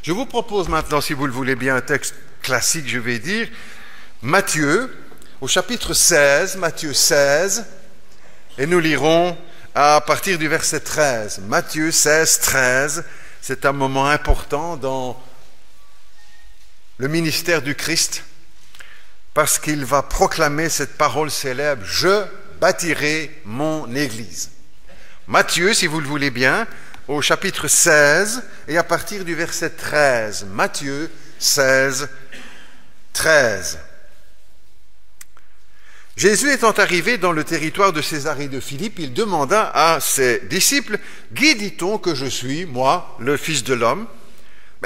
Je vous propose maintenant, si vous le voulez bien, un texte classique, je vais dire, Matthieu, au chapitre 16, Matthieu 16, et nous lirons à partir du verset 13. Matthieu 16, 13, c'est un moment important dans le ministère du Christ, parce qu'il va proclamer cette parole célèbre, « Je bâtirai mon Église ». Matthieu, si vous le voulez bien, au chapitre 16 et à partir du verset 13. Matthieu 16, 13. Jésus étant arrivé dans le territoire de Césarée de Philippe, il demanda à ses disciples, « Qui dit-on que je suis, moi, le Fils de l'homme ?»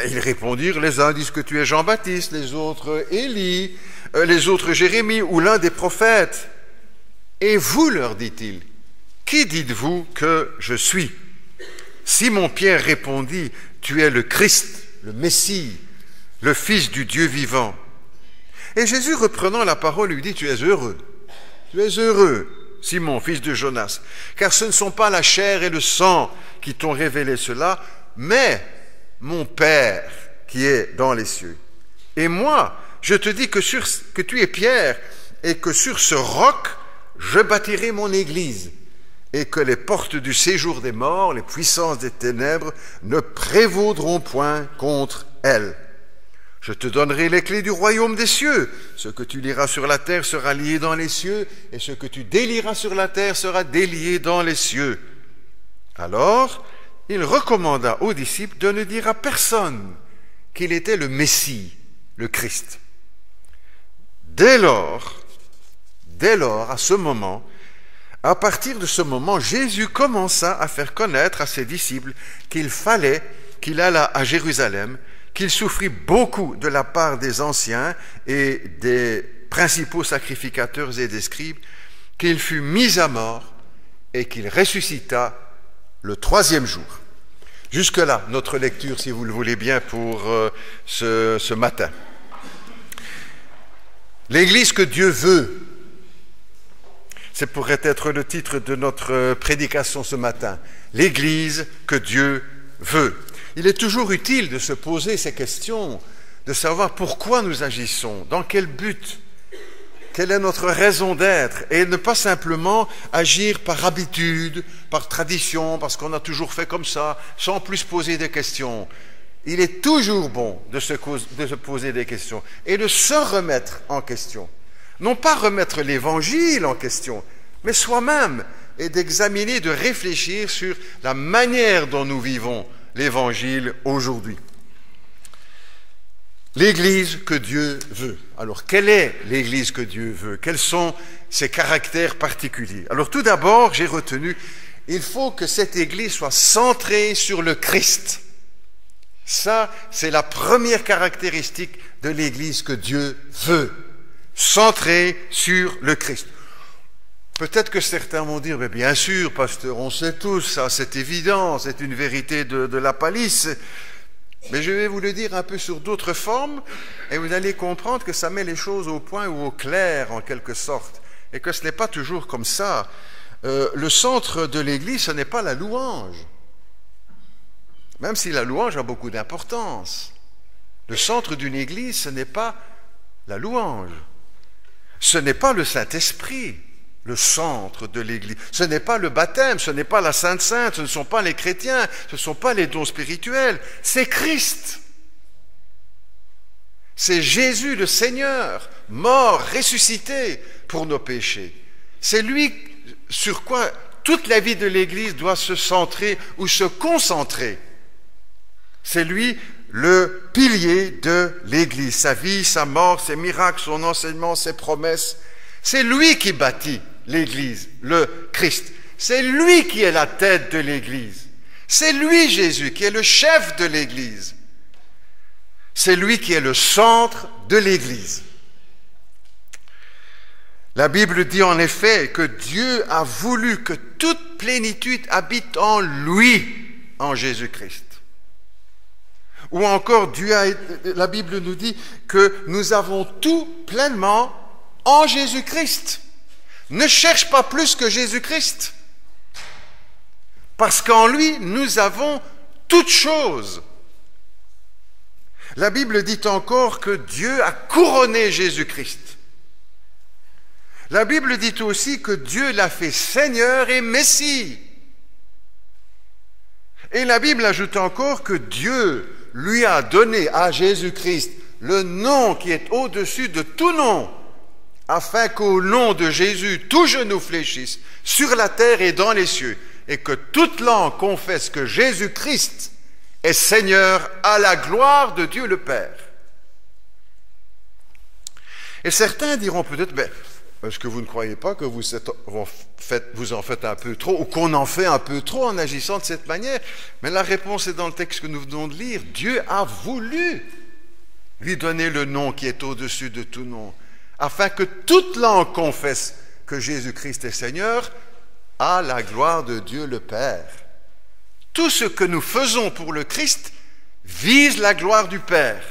Ils répondirent, les uns disent que tu es Jean-Baptiste, les autres Élie, les autres Jérémie ou l'un des prophètes. Et vous, leur dit-il, qui dites-vous que je suis? Simon-Pierre répondit, tu es le Christ, le Messie, le Fils du Dieu vivant. Et Jésus, reprenant la parole, lui dit, tu es heureux, Simon, fils de Jonas, car ce ne sont pas la chair et le sang qui t'ont révélé cela, mais mon Père qui est dans les cieux. Et moi, je te dis que tu es Pierre, et que sur ce roc, je bâtirai mon Église, et que les portes du séjour des morts, les puissances des ténèbres, ne prévaudront point contre elle. Je te donnerai les clés du royaume des cieux. Ce que tu liras sur la terre sera lié dans les cieux, et ce que tu délieras sur la terre sera délié dans les cieux. Alors, il recommanda aux disciples de ne dire à personne qu'il était le Messie, le Christ. Dès lors, à ce moment, à partir de ce moment, Jésus commença à faire connaître à ses disciples qu'il fallait qu'il allât à Jérusalem, qu'il souffrit beaucoup de la part des anciens et des principaux sacrificateurs et des scribes, qu'il fut mis à mort et qu'il ressuscita le troisième jour. Jusque-là, notre lecture, si vous le voulez bien, pour ce matin. L'Église que Dieu veut, ce pourrait être le titre de notre prédication ce matin. L'Église que Dieu veut. Il est toujours utile de se poser ces questions, de savoir pourquoi nous agissons, dans quel but, quelle est notre raison d'être, et ne pas simplement agir par habitude, par tradition, parce qu'on a toujours fait comme ça, sans plus poser des questions. Il est toujours bon de se poser des questions et de se remettre en question. Non pas remettre l'Évangile en question, mais soi-même, et d'examiner, de réfléchir sur la manière dont nous vivons l'Évangile aujourd'hui. L'Église que Dieu veut. Alors, quelle est l'Église que Dieu veut? Quels sont ses caractères particuliers? Alors, tout d'abord, j'ai retenu, il faut que cette Église soit centrée sur le Christ. Ça, c'est la première caractéristique de l'Église que Dieu veut. Centrée sur le Christ. Peut-être que certains vont dire, mais bien sûr, pasteur, on sait tous, ça c'est évident, c'est une vérité de la palisse. Mais je vais vous le dire un peu sur d'autres formes, et vous allez comprendre que ça met les choses au point ou au clair, en quelque sorte, et que ce n'est pas toujours comme ça. Le centre de l'Église, ce n'est pas la louange, même si la louange a beaucoup d'importance. Le centre d'une Église, ce n'est pas la louange, ce n'est pas le Saint-Esprit. Le centre de l'Église. Ce n'est pas le baptême, ce n'est pas la Sainte Sainte, ce ne sont pas les chrétiens, ce ne sont pas les dons spirituels, c'est Christ. C'est Jésus le Seigneur, mort, ressuscité pour nos péchés. C'est lui sur quoi toute la vie de l'Église doit se centrer ou se concentrer. C'est lui le pilier de l'Église, sa vie, sa mort, ses miracles, son enseignement, ses promesses. C'est lui qui bâtit l'Église, le Christ. C'est lui qui est la tête de l'Église. C'est lui, Jésus, qui est le chef de l'Église. C'est lui qui est le centre de l'Église. La Bible dit en effet que Dieu a voulu que toute plénitude habite en lui, en Jésus-Christ. Ou encore, la Bible nous dit que nous avons tout pleinement en Jésus-Christ. Ne cherche pas plus que Jésus-Christ. Parce qu'en lui, nous avons toutes choses. La Bible dit encore que Dieu a couronné Jésus-Christ. La Bible dit aussi que Dieu l'a fait Seigneur et Messie. Et la Bible ajoute encore que Dieu lui a donné à Jésus-Christ le nom qui est au-dessus de tout nom, afin qu'au nom de Jésus, tout genou fléchisse sur la terre et dans les cieux, et que toute langue confesse que Jésus-Christ est Seigneur à la gloire de Dieu le Père. Et certains diront peut-être, est-ce que vous ne croyez pas que vous en faites un peu trop, ou qu'on en fait un peu trop en agissant de cette manière? Mais la réponse est dans le texte que nous venons de lire. Dieu a voulu lui donner le nom qui est au-dessus de tout nom, afin que toute langue confesse que Jésus-Christ est Seigneur, à la gloire de Dieu le Père. Tout ce que nous faisons pour le Christ vise la gloire du Père.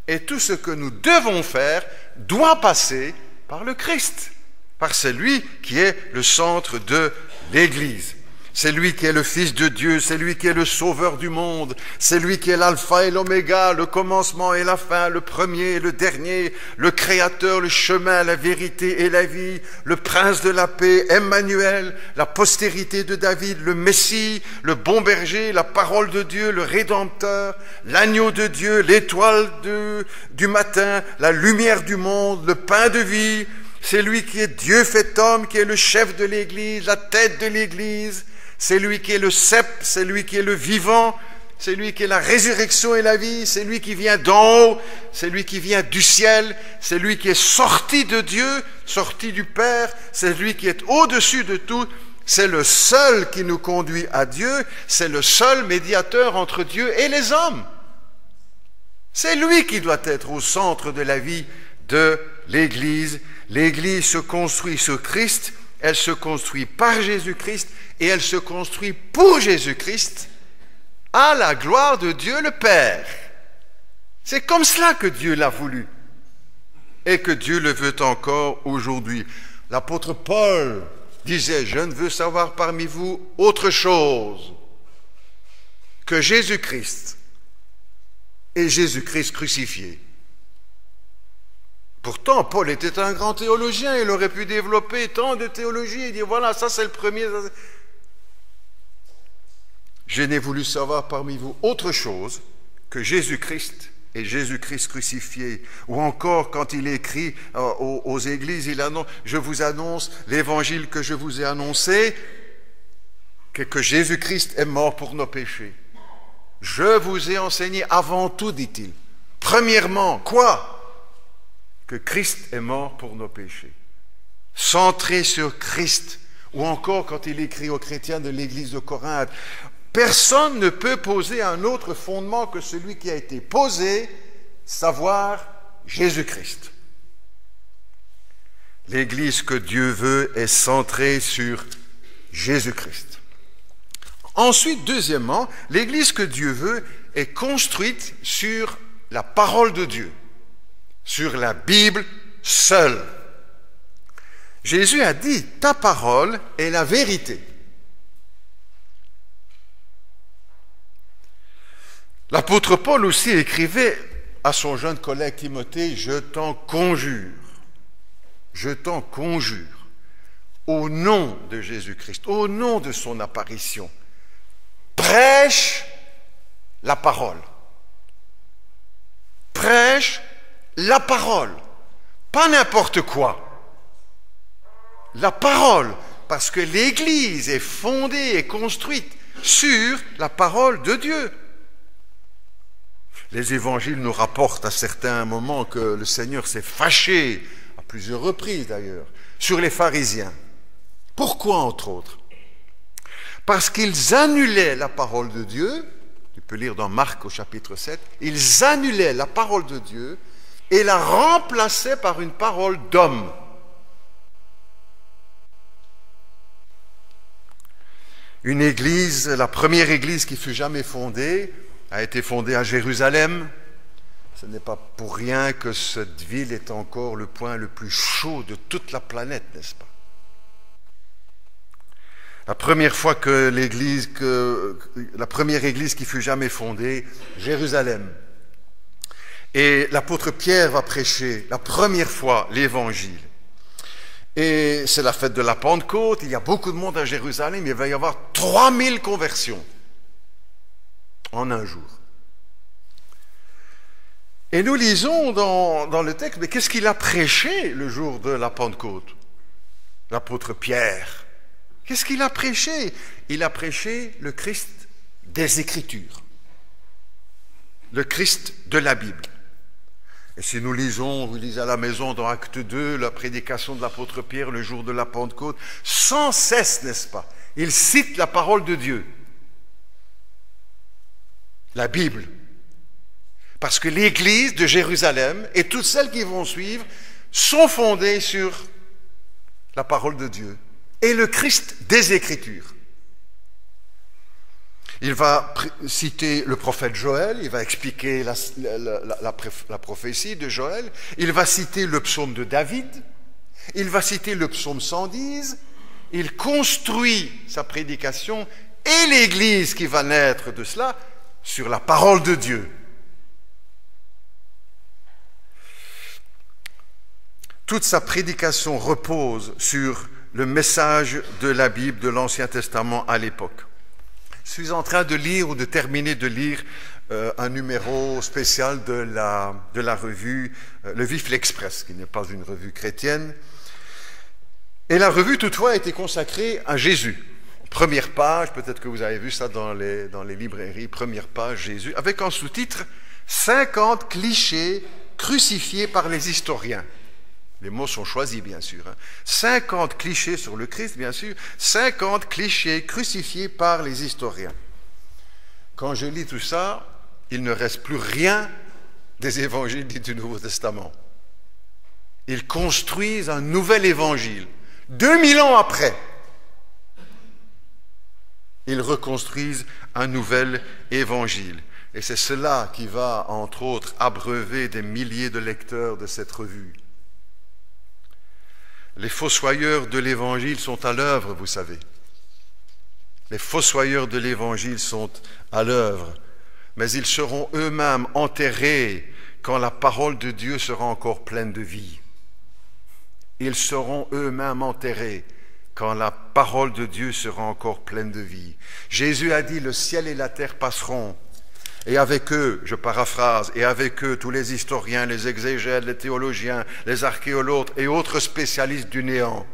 Et tout ce que nous devons faire doit passer par le Christ, par celui qui est le centre de l'Église. C'est lui qui est le Fils de Dieu, c'est lui qui est le Sauveur du monde, c'est lui qui est l'alpha et l'oméga, le commencement et la fin, le premier et le dernier, le Créateur, le chemin, la vérité et la vie, le Prince de la paix, Emmanuel, la postérité de David, le Messie, le bon berger, la parole de Dieu, le Rédempteur, l'agneau de Dieu, l'étoile du matin, la lumière du monde, le pain de vie. C'est lui qui est Dieu fait homme, qui est le chef de l'Église, la tête de l'Église. C'est lui qui est le cep, c'est lui qui est le vivant, c'est lui qui est la résurrection et la vie, c'est lui qui vient d'en haut, c'est lui qui vient du ciel, c'est lui qui est sorti de Dieu, sorti du Père, c'est lui qui est au-dessus de tout, c'est le seul qui nous conduit à Dieu, c'est le seul médiateur entre Dieu et les hommes. C'est lui qui doit être au centre de la vie de l'Église. L'Église se construit sur Christ, elle se construit par Jésus-Christ et elle se construit pour Jésus-Christ à la gloire de Dieu le Père. C'est comme cela que Dieu l'a voulu et que Dieu le veut encore aujourd'hui. L'apôtre Paul disait, je ne veux savoir parmi vous autre chose que Jésus-Christ et Jésus-Christ crucifié. Pourtant, Paul était un grand théologien, il aurait pu développer tant de théologie et dire, voilà, ça c'est le premier. Je n'ai voulu savoir parmi vous autre chose que Jésus-Christ et Jésus-Christ crucifié. Ou encore, quand il écrit aux églises, il annonce, je vous annonce l'évangile que je vous ai annoncé, que Jésus-Christ est mort pour nos péchés. Je vous ai enseigné avant tout, dit-il. Premièrement, quoi? Que Christ est mort pour nos péchés. Centré sur Christ. Ou encore quand il écrit aux chrétiens de l'église de Corinthe, personne ne peut poser un autre fondement que celui qui a été posé, savoir Jésus-Christ. L'église que Dieu veut est centrée sur Jésus-Christ. Ensuite, deuxièmement, l'église que Dieu veut est construite sur la parole de Dieu, sur la Bible seule. Jésus a dit, ta parole est la vérité. L'apôtre Paul aussi écrivait à son jeune collègue Timothée, je t'en conjure, au nom de Jésus-Christ, au nom de son apparition, prêche la parole. Prêche la parole, pas n'importe quoi. La parole, parce que l'Église est fondée et construite sur la parole de Dieu. Les évangiles nous rapportent à certains moments que le Seigneur s'est fâché, à plusieurs reprises d'ailleurs, sur les pharisiens. Pourquoi, entre autres? Parce qu'ils annulaient la parole de Dieu, tu peux lire dans Marc au chapitre 7, ils annulaient la parole de Dieu et la remplaçaient par une parole d'homme. Une église, la première église qui fut jamais fondée, a été fondée à Jérusalem. Ce n'est pas pour rien que cette ville est encore le point le plus chaud de toute la planète, n'est-ce pas? La première fois la première église qui fut jamais fondée, Jérusalem. Et l'apôtre Pierre va prêcher la première fois l'évangile. Et c'est la fête de la Pentecôte, il y a beaucoup de monde à Jérusalem, il va y avoir 3000 conversions en un jour. Et nous lisons dans le texte, mais qu'est-ce qu'il a prêché le jour de la Pentecôte? L'apôtre Pierre. Qu'est-ce qu'il a prêché? Il a prêché le Christ des Écritures, le Christ de la Bible. Et si nous lisons, vous lisez à la maison dans Acte 2, la prédication de l'apôtre Pierre le jour de la Pentecôte, sans cesse, n'est-ce pas, il cite la parole de Dieu, la Bible. Parce que l'Église de Jérusalem et toutes celles qui vont suivre sont fondées sur la parole de Dieu et le Christ des Écritures. Il va citer le prophète Joël, il va expliquer la prophétie de Joël, il va citer le psaume de David, il va citer le psaume 110, il construit sa prédication et l'Église qui va naître de cela sur la parole de Dieu. Toute sa prédication repose sur le message de la Bible, de l'Ancien Testament à l'époque. Je suis en train de lire ou de terminer de lire un numéro spécial de la revue Le Vif l'Express, qui n'est pas une revue chrétienne. Et la revue, toutefois, a été consacrée à Jésus. Première page, peut-être que vous avez vu ça dans les librairies, première page, Jésus, avec en sous-titre « 50 clichés crucifiés par les historiens ». Les mots sont choisis, bien sûr. 50 clichés sur le Christ, bien sûr. 50 clichés crucifiés par les historiens. Quand je lis tout ça, il ne reste plus rien des évangiles dits du Nouveau Testament. Ils construisent un nouvel évangile. 2000 ans après, ils reconstruisent un nouvel évangile. Et c'est cela qui va, entre autres, abreuver des milliers de lecteurs de cette revue. Les fossoyeurs de l'Évangile sont à l'œuvre, vous savez. Les fossoyeurs de l'Évangile sont à l'œuvre, mais ils seront eux-mêmes enterrés quand la parole de Dieu sera encore pleine de vie. Ils seront eux-mêmes enterrés quand la parole de Dieu sera encore pleine de vie. Jésus a dit, le ciel et la terre passeront, et avec eux, je paraphrase, et avec eux tous les historiens, les exégètes, les théologiens, les archéologues et autres spécialistes du néant.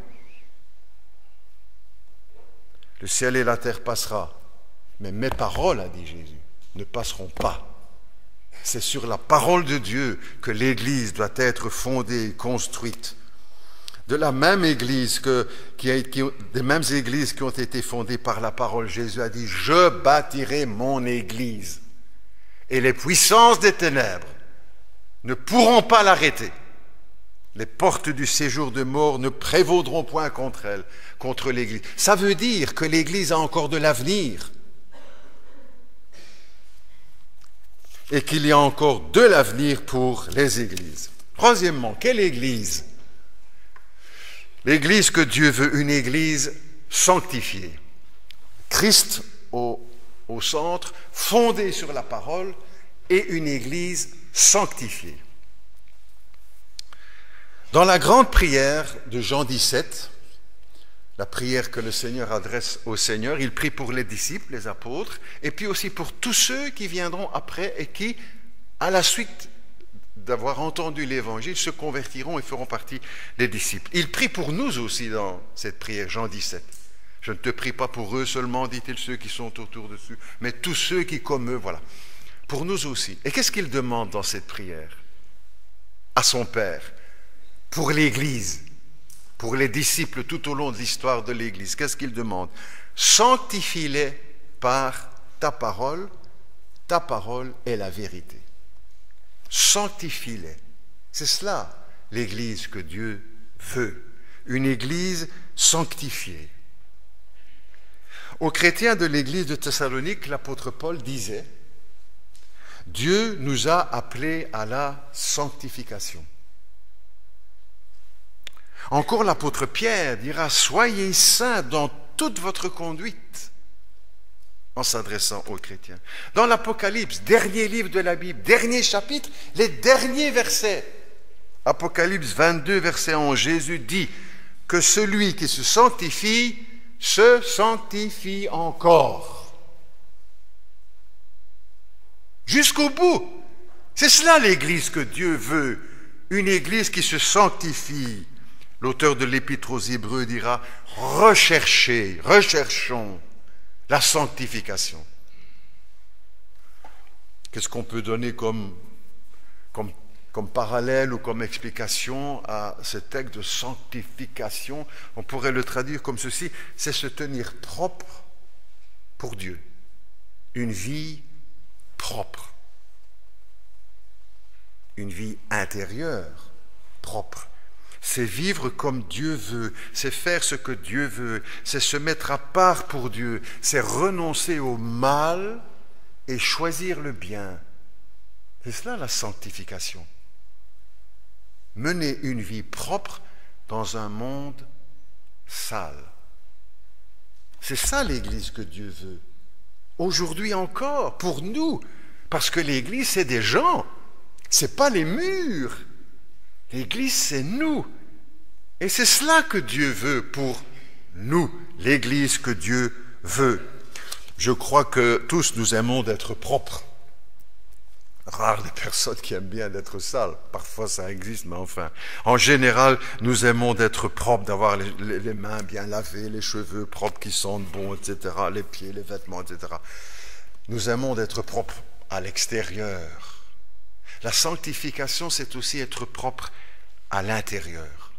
Le ciel et la terre passera, mais mes paroles, a dit Jésus, ne passeront pas. C'est sur la parole de Dieu que l'Église doit être fondée et construite. De la même Église des mêmes Églises qui ont été fondées par la parole, Jésus a dit, je bâtirai mon Église. Et les puissances des ténèbres ne pourront pas l'arrêter. Les portes du séjour de mort ne prévaudront point contre elle, contre l'Église. Ça veut dire que l'Église a encore de l'avenir. Et qu'il y a encore de l'avenir pour les Églises. Troisièmement, quelle Église? L'Église que Dieu veut, une Église sanctifiée. Christ au centre, fondée sur la parole, et une Église sanctifiée. Dans la grande prière de Jean 17, la prière que le Seigneur adresse au Seigneur, il prie pour les disciples, les apôtres, et puis aussi pour tous ceux qui viendront après et qui, à la suite d'avoir entendu l'Évangile, se convertiront et feront partie des disciples. Il prie pour nous aussi dans cette prière, Jean 17. Je ne te prie pas pour eux seulement, dit-il, ceux qui sont autour dessus, mais tous ceux qui, comme eux, voilà. Pour nous aussi. Et qu'est-ce qu'il demande dans cette prière? À son Père, pour l'Église, pour les disciples tout au long de l'histoire de l'Église. Qu'est-ce qu'il demande? Sanctifie-les par ta parole est la vérité. Sanctifie-les. C'est cela, l'Église que Dieu veut. Une Église sanctifiée. Aux chrétiens de l'église de Thessalonique, l'apôtre Paul disait « Dieu nous a appelés à la sanctification ». Encore l'apôtre Pierre dira « Soyez saints dans toute votre conduite ». en s'adressant aux chrétiens. Dans l'Apocalypse, dernier livre de la Bible, dernier chapitre, les derniers versets. Apocalypse 22, verset 11, Jésus dit que celui qui se sanctifie encore. Jusqu'au bout. C'est cela l'Église que Dieu veut. Une Église qui se sanctifie. L'auteur de l'Épître aux Hébreux dira « recherchons la sanctification ». Qu'est-ce qu'on peut donner comme parallèle ou comme explication à ce texte de sanctification? On pourrait le traduire comme ceci, c'est se tenir propre pour Dieu. Une vie propre. Une vie intérieure propre. C'est vivre comme Dieu veut, c'est faire ce que Dieu veut, c'est se mettre à part pour Dieu, c'est renoncer au mal et choisir le bien. C'est cela la sanctification. Mener une vie propre dans un monde sale. C'est ça l'Église que Dieu veut. Aujourd'hui encore, pour nous, parce que l'Église, c'est des gens, c'est pas les murs. L'Église, c'est nous. Et c'est cela que Dieu veut pour nous, l'Église que Dieu veut. Je crois que tous nous aimons d'être propres. Rares les personnes qui aiment bien d'être sales. Parfois ça existe, mais enfin. En général, nous aimons d'être propres, d'avoir les mains bien lavées, les cheveux propres qui sentent bon, etc., les pieds, les vêtements, etc. Nous aimons d'être propres à l'extérieur. La sanctification, c'est aussi être propre à l'intérieur.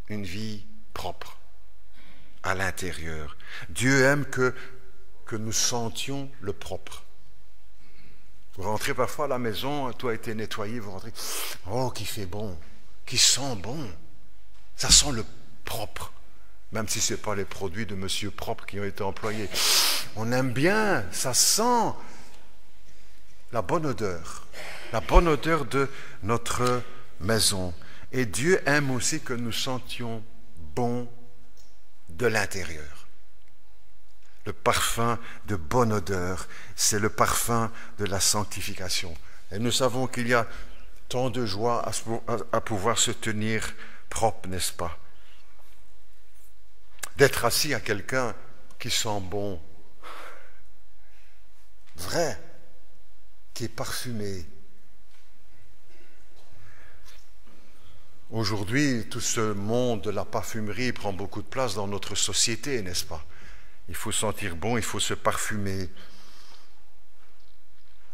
Une vie propre à l'intérieur. Dieu aime que nous sentions le propre. Vous rentrez parfois à la maison, tout a été nettoyé, vous rentrez, oh, qui fait bon, qui sent bon. Ça sent le propre, même si ce n'est pas les produits de Monsieur Propre qui ont été employés. On aime bien, ça sent la bonne odeur de notre maison. Et Dieu aime aussi que nous sentions bon de l'intérieur. Le parfum de bonne odeur, c'est le parfum de la sanctification. Et nous savons qu'il y a tant de joie à pouvoir se tenir propre, n'est-ce pas? D'être assis à quelqu'un qui sent bon, vrai, qui est parfumé. Aujourd'hui, tout ce monde de la parfumerie prend beaucoup de place dans notre société, n'est-ce pas? Il faut sentir bon, il faut se parfumer.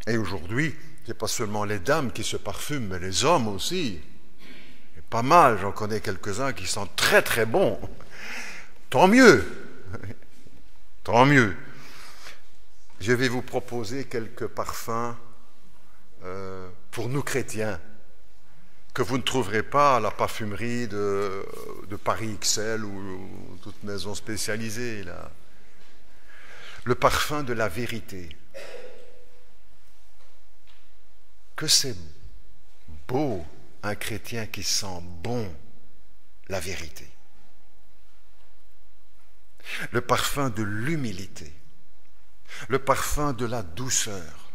Et aujourd'hui, ce n'est pas seulement les dames qui se parfument, mais les hommes aussi. Et pas mal, j'en connais quelques-uns qui sentent très très bon. Tant mieux. Tant mieux. Je vais vous proposer quelques parfums pour nous chrétiens, que vous ne trouverez pas à la parfumerie de Paris XL ou toute maison spécialisée, là. Le parfum de la vérité. Que c'est beau un chrétien qui sent bon la vérité. Le parfum de l'humilité. Le parfum de la douceur.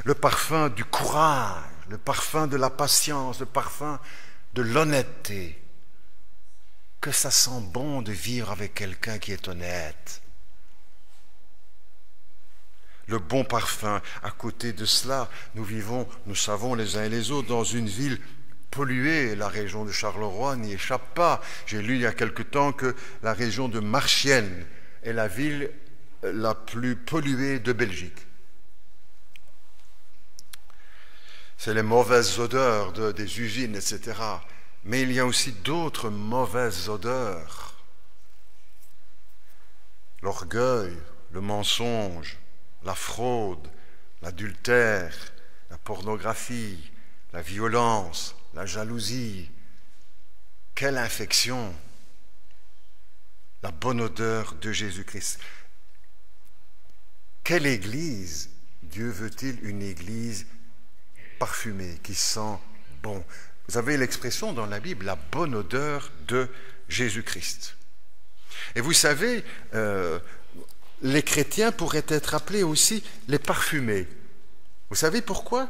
Le parfum du courage. Le parfum de la patience. Le parfum de l'honnêteté. Que ça sent bon de vivre avec quelqu'un qui est honnête. Le bon parfum. À côté de cela, nous savons les uns et les autres, dans une ville polluée. La région de Charleroi n'y échappe pas. J'ai lu il y a quelque temps que la région de Marchienne est la ville la plus polluée de Belgique. C'est les mauvaises odeurs des usines, etc. Mais il y a aussi d'autres mauvaises odeurs. L'orgueil, le mensonge, la fraude, l'adultère, la pornographie, la violence, la jalousie. Quelle infection! La bonne odeur de Jésus-Christ. Quelle église Dieu veut-il? Une église parfumée, qui sent bon. Vous avez l'expression dans la Bible, la bonne odeur de Jésus-Christ. Et vous savez, les chrétiens pourraient être appelés aussi les parfumés. Vous savez pourquoi?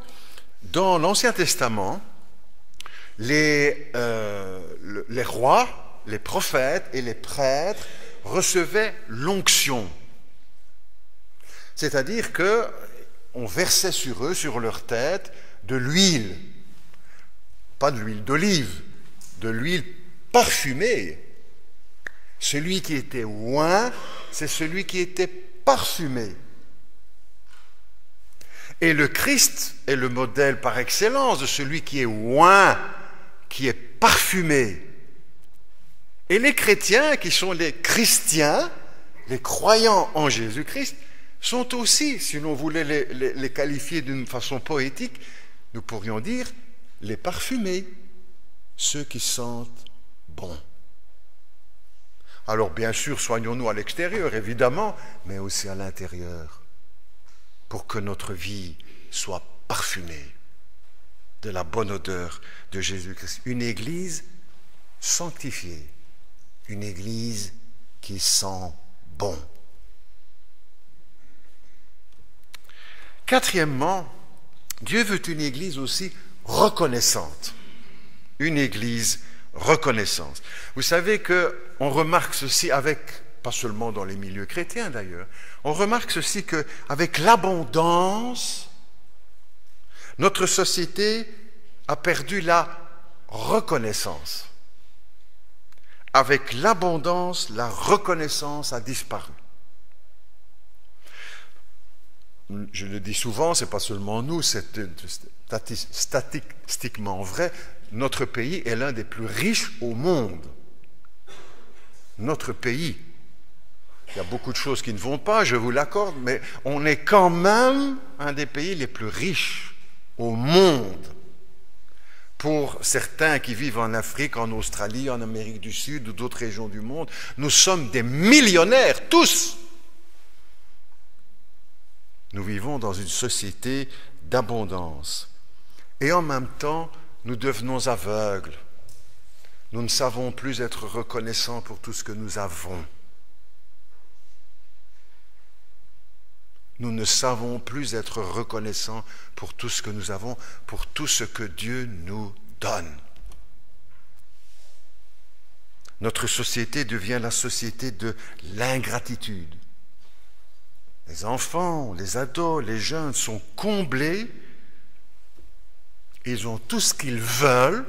Dans l'Ancien Testament, les rois, les prophètes et les prêtres recevaient l'onction. C'est-à-dire qu'on versait sur eux, sur leur tête, de l'huile. Pas de l'huile d'olive, de l'huile parfumée. Celui qui était oint, c'est celui qui était parfumé. Et le Christ est le modèle par excellence de celui qui est oint, qui est parfumé. Et les chrétiens, qui sont les chrétiens, les croyants en Jésus-Christ, sont aussi, si l'on voulait les qualifier d'une façon poétique, nous pourrions dire les parfumés, ceux qui sentent bon. Alors bien sûr, soignons-nous à l'extérieur, évidemment, mais aussi à l'intérieur, pour que notre vie soit parfumée de la bonne odeur de Jésus-Christ. Une église sanctifiée, une église qui sent bon. Quatrièmement, Dieu veut une église aussi reconnaissante. Une église reconnaissante. Vous savez qu'on remarque ceci pas seulement dans les milieux chrétiens d'ailleurs, on remarque ceci qu'avec l'abondance, notre société a perdu la reconnaissance. Avec l'abondance, la reconnaissance a disparu. Je le dis souvent, ce n'est pas seulement nous, c'est statistiquement vrai, notre pays est l'un des plus riches au monde. Notre pays. Il y a beaucoup de choses qui ne vont pas, je vous l'accorde, mais on est quand même un des pays les plus riches au monde. Pour certains qui vivent en Afrique, en Australie, en Amérique du Sud ou d'autres régions du monde, nous sommes des millionnaires, tous. Nous vivons dans une société d'abondance. Et en même temps, nous devenons aveugles. Nous ne savons plus être reconnaissants pour tout ce que nous avons. Nous ne savons plus être reconnaissants pour tout ce que nous avons, pour tout ce que Dieu nous donne. Notre société devient la société de l'ingratitude. Les enfants, les ados, les jeunes sont comblés. Ils ont tout ce qu'ils veulent,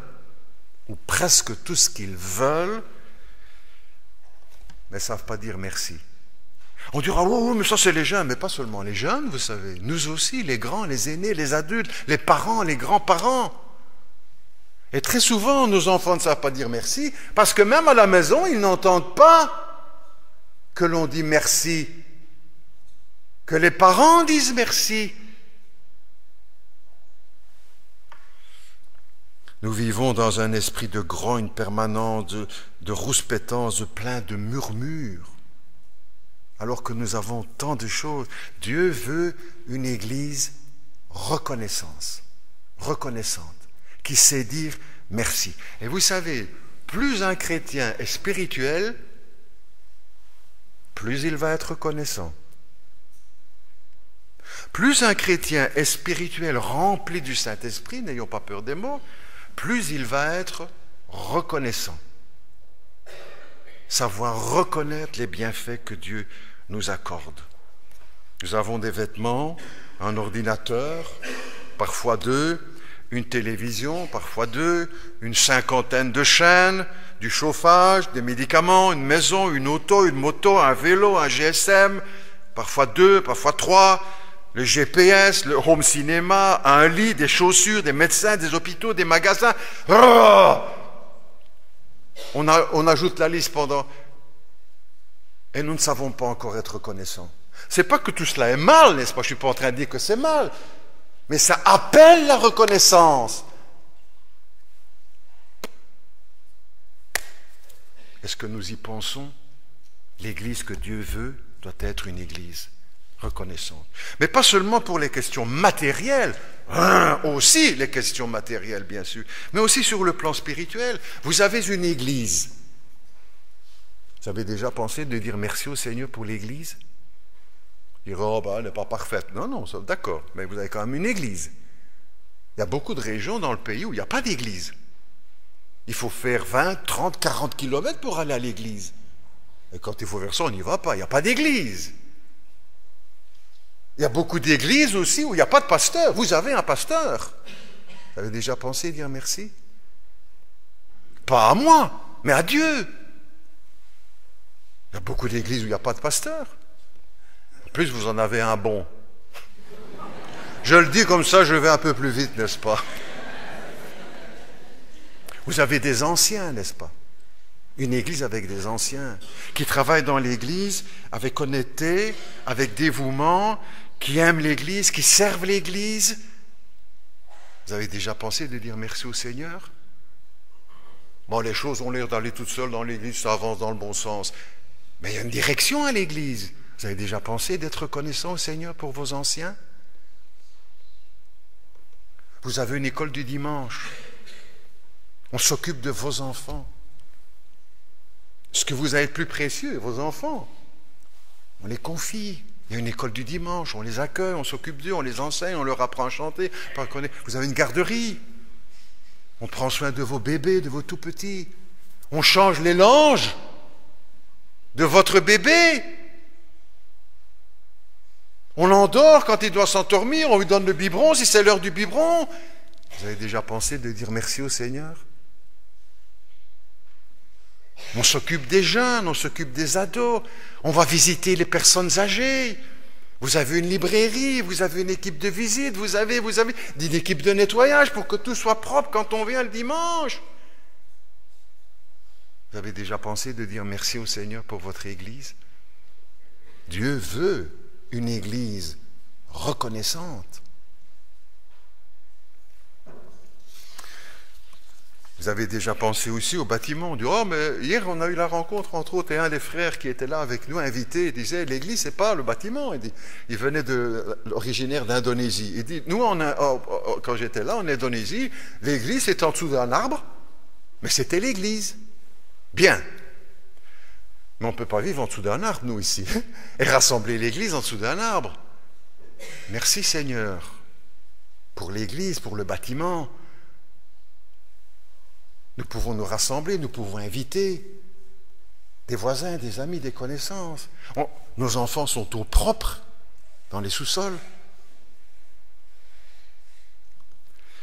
ou presque tout ce qu'ils veulent, mais ne savent pas dire merci. On dira, oh, mais ça c'est les jeunes, mais pas seulement les jeunes, vous savez. Nous aussi, les grands, les aînés, les adultes, les parents, les grands-parents. Et très souvent, nos enfants ne savent pas dire merci, parce que même à la maison, ils n'entendent pas que l'on dit merci, que les parents disent merci. Nous vivons dans un esprit de grogne permanent, de rouspétance, plein de murmures, alors que nous avons tant de choses. Dieu veut une église reconnaissante, qui sait dire merci. Et vous savez, plus un chrétien est spirituel, plus il va être reconnaissant. Plus un chrétien est spirituel, rempli du Saint-Esprit, n'ayons pas peur des mots, plus il va être reconnaissant. Savoir reconnaître les bienfaits que Dieu nous accorde. Nous avons des vêtements, un ordinateur, parfois deux, une télévision, parfois deux, une cinquantaine de chaînes, du chauffage, des médicaments, une maison, une auto, une moto, un vélo, un GSM, parfois deux, parfois trois, le GPS, le home cinéma, un lit, des chaussures, des médecins, des hôpitaux, des magasins. On ajoute la liste pendant... Et nous ne savons pas encore être reconnaissants. C'est pas que tout cela est mal, n'est-ce pas? Je ne suis pas en train de dire que c'est mal. Mais ça appelle la reconnaissance. Est-ce que nous y pensons? L'Église que Dieu veut doit être une Église reconnaissante. Mais pas seulement pour les questions matérielles, aussi les questions matérielles bien sûr, mais aussi sur le plan spirituel. Vous avez une Église Vous avez déjà pensé de dire merci au Seigneur pour l'Église? Dire, oh, ben, elle n'est pas parfaite. Non, non, d'accord, mais vous avez quand même une Église. Il y a beaucoup de régions dans le pays où il n'y a pas d'église. Il faut faire 20, 30, 40 kilomètres pour aller à l'église. Et quand il faut faire ça, on n'y va pas. Il n'y a pas d'église. Il y a beaucoup d'églises aussi où il n'y a pas de pasteur. Vous avez un pasteur. Vous avez déjà pensé dire merci? Pas à moi, mais à Dieu. Il y a beaucoup d'églises où il n'y a pas de pasteur. En plus, vous en avez un bon. Je le dis comme ça, je vais un peu plus vite, n'est-ce pas? Vous avez des anciens, n'est-ce pas? Une église avec des anciens qui travaillent dans l'église avec honnêteté, avec dévouement, qui aiment l'église, qui servent l'église. Vous avez déjà pensé de dire merci au Seigneur? Bon, les choses ont l'air d'aller toutes seules dans l'église, ça avance dans le bon sens. Mais il y a une direction à l'église. Vous avez déjà pensé d'être reconnaissant au Seigneur pour vos anciens? Vous avez une école du dimanche. On s'occupe de vos enfants. Ce que vous avez de plus précieux, vos enfants, on les confie. Il y a une école du dimanche, on les accueille, on s'occupe d'eux, on les enseigne, on leur apprend à chanter. Vous avez une garderie. On prend soin de vos bébés, de vos tout-petits. On change les langes de votre bébé. On l'endort quand il doit s'endormir, on lui donne le biberon si c'est l'heure du biberon. Vous avez déjà pensé de dire merci au Seigneur? On s'occupe des jeunes, on s'occupe des ados, on va visiter les personnes âgées. Vous avez une librairie, vous avez une équipe de visite, vous avez une équipe de nettoyage pour que tout soit propre quand on vient le dimanche. Vous avez déjà pensé de dire merci au Seigneur pour votre Église? Dieu veut une Église reconnaissante. Vous avez déjà pensé aussi au bâtiment. On dit, oh, mais hier on a eu la rencontre, entre autres, et un des frères qui était là avec nous, invité, il disait, l'église, c'est pas le bâtiment. Il venait originaire d'Indonésie. Il dit, nous, quand j'étais là, en Indonésie, l'église, c'était en dessous d'un arbre, mais c'était l'église. Bien. Mais on ne peut pas vivre en dessous d'un arbre, nous, ici, et rassembler l'église en dessous d'un arbre. Merci, Seigneur, pour l'église, pour le bâtiment. Nous pouvons nous rassembler, nous pouvons inviter des voisins, des amis, des connaissances. Nos enfants sont au propre dans les sous-sols.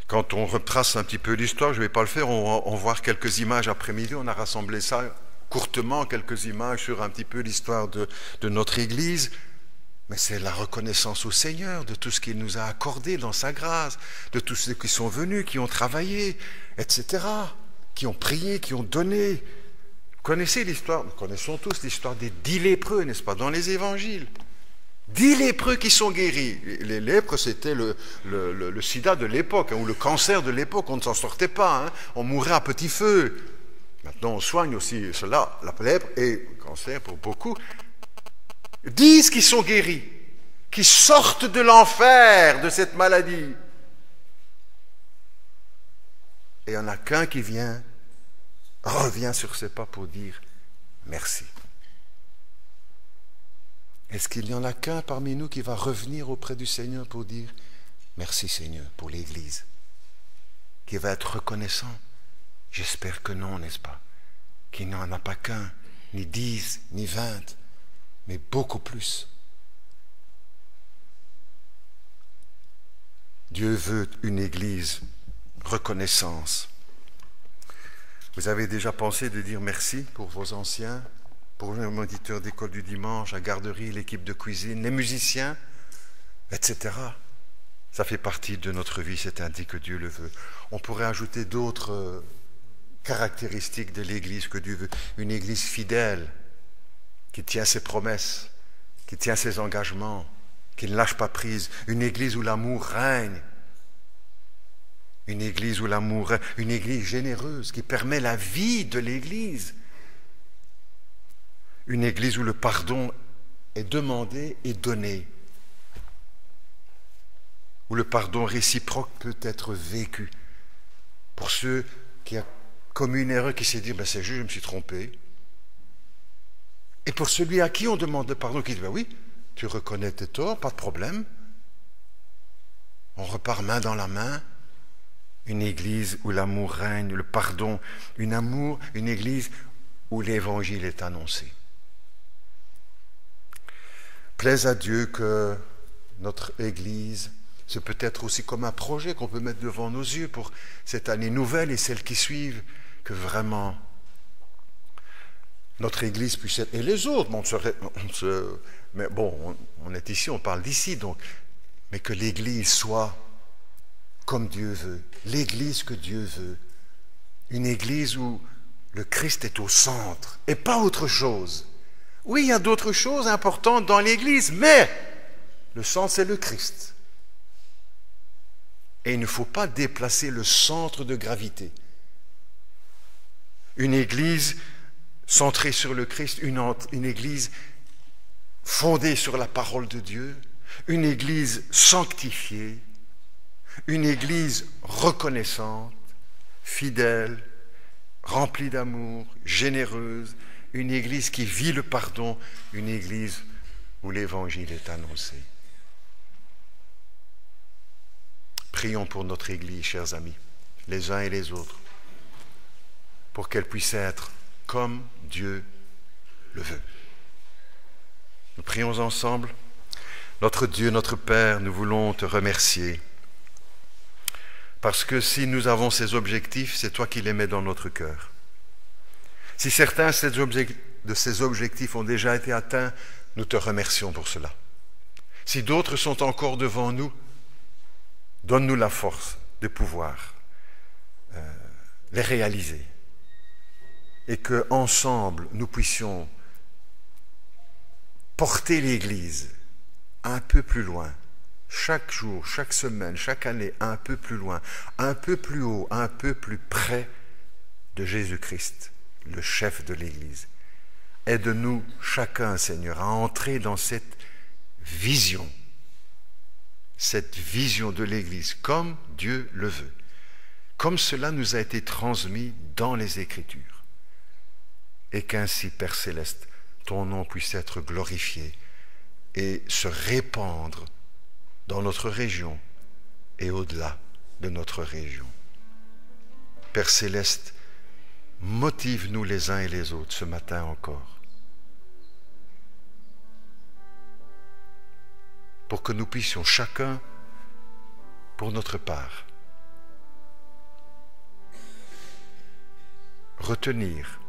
Quand on retrace un petit peu l'histoire, je ne vais pas le faire, on va voir quelques images après-midi, on a rassemblé ça courtement, quelques images sur un petit peu l'histoire de notre Église. Mais c'est la reconnaissance au Seigneur de tout ce qu'il nous a accordé dans sa grâce, de tous ceux qui sont venus, qui ont travaillé, etc., qui ont prié, qui ont donné. Vous connaissez l'histoire, nous connaissons tous l'histoire des 10 lépreux, n'est-ce pas, dans les évangiles. 10 lépreux qui sont guéris. Les lèpres, c'était le sida de l'époque, ou le cancer de l'époque, on ne s'en sortait pas, on mourait à petit feu. Maintenant, on soigne aussi cela, la lèpre et le cancer pour beaucoup. 10 qui sont guéris, qui sortent de l'enfer de cette maladie. Et il n'y en a qu'un qui revient sur ses pas pour dire merci. Est-ce qu'il n'y en a qu'un parmi nous qui va revenir auprès du Seigneur pour dire merci Seigneur pour l'Église, qui va être reconnaissant? J'espère que non, n'est-ce pas? Qu'il n'y en a pas qu'un, ni 10, ni 20, mais beaucoup plus. Dieu veut une Église reconnaissance. Vous avez déjà pensé de dire merci pour vos anciens, pour le moniteur d'école du dimanche, la garderie, l'équipe de cuisine, les musiciens, etc. Ça fait partie de notre vie, c'est ainsi que Dieu le veut. On pourrait ajouter d'autres caractéristiques de l'Église que Dieu veut. Une Église fidèle, qui tient ses promesses, qui tient ses engagements, qui ne lâche pas prise. Une Église où l'amour règne. Une Église où l'amour règne. Une Église généreuse qui permet la vie de l'Église. Une Église où le pardon est demandé et donné. Où le pardon réciproque peut être vécu. Pour ceux qui ont commis une erreur, qui s'est dit, c'est juste, je me suis trompé. Et pour celui à qui on demande le pardon, qui dit, ben oui, tu reconnais tes torts, pas de problème. On repart main dans la main. Une église où l'amour règne, le pardon, une église où l'évangile est annoncé. Plaise à Dieu que notre église, c'est peut-être aussi comme un projet qu'on peut mettre devant nos yeux pour cette année nouvelle et celles qui suivent, que vraiment notre église puisse être, et les autres, mais bon, on est ici, on parle d'ici, donc, mais que l'église soit comme Dieu veut, l'église que Dieu veut, une église où le Christ est au centre et pas autre chose. Oui, il y a d'autres choses importantes dans l'église, mais le centre, c'est le Christ. Et il ne faut pas déplacer le centre de gravité. Une église centrée sur le Christ, une église fondée sur la parole de Dieu, une église sanctifiée, une église reconnaissante, fidèle, remplie d'amour, généreuse, une église qui vit le pardon, une église où l'évangile est annoncé. Prions pour notre église, chers amis, les uns et les autres, pour qu'elle puisse être comme Dieu le veut. Nous prions ensemble. Notre Dieu, notre Père, nous voulons te remercier. Parce que si nous avons ces objectifs, c'est toi qui les mets dans notre cœur. Si certains de ces objectifs ont déjà été atteints, nous te remercions pour cela. Si d'autres sont encore devant nous, donne-nous la force de pouvoir les réaliser. Et qu'ensemble, nous puissions porter l'Église un peu plus loin, chaque jour, chaque semaine, chaque année, un peu plus loin, un peu plus haut, un peu plus près de Jésus-Christ, le chef de l'Église. Aide-nous chacun, Seigneur, à entrer dans cette vision de l'Église, comme Dieu le veut, comme cela nous a été transmis dans les Écritures, et qu'ainsi, Père Céleste, ton nom puisse être glorifié et se répandre dans notre région et au-delà de notre région. Père Céleste, motive-nous les uns et les autres ce matin encore, pour que nous puissions chacun, pour notre part, retenir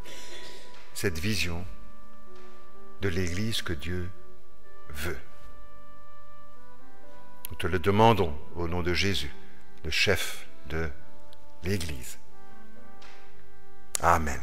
cette vision de l'Église que Dieu veut. Nous te le demandons au nom de Jésus, le chef de l'Église. Amen.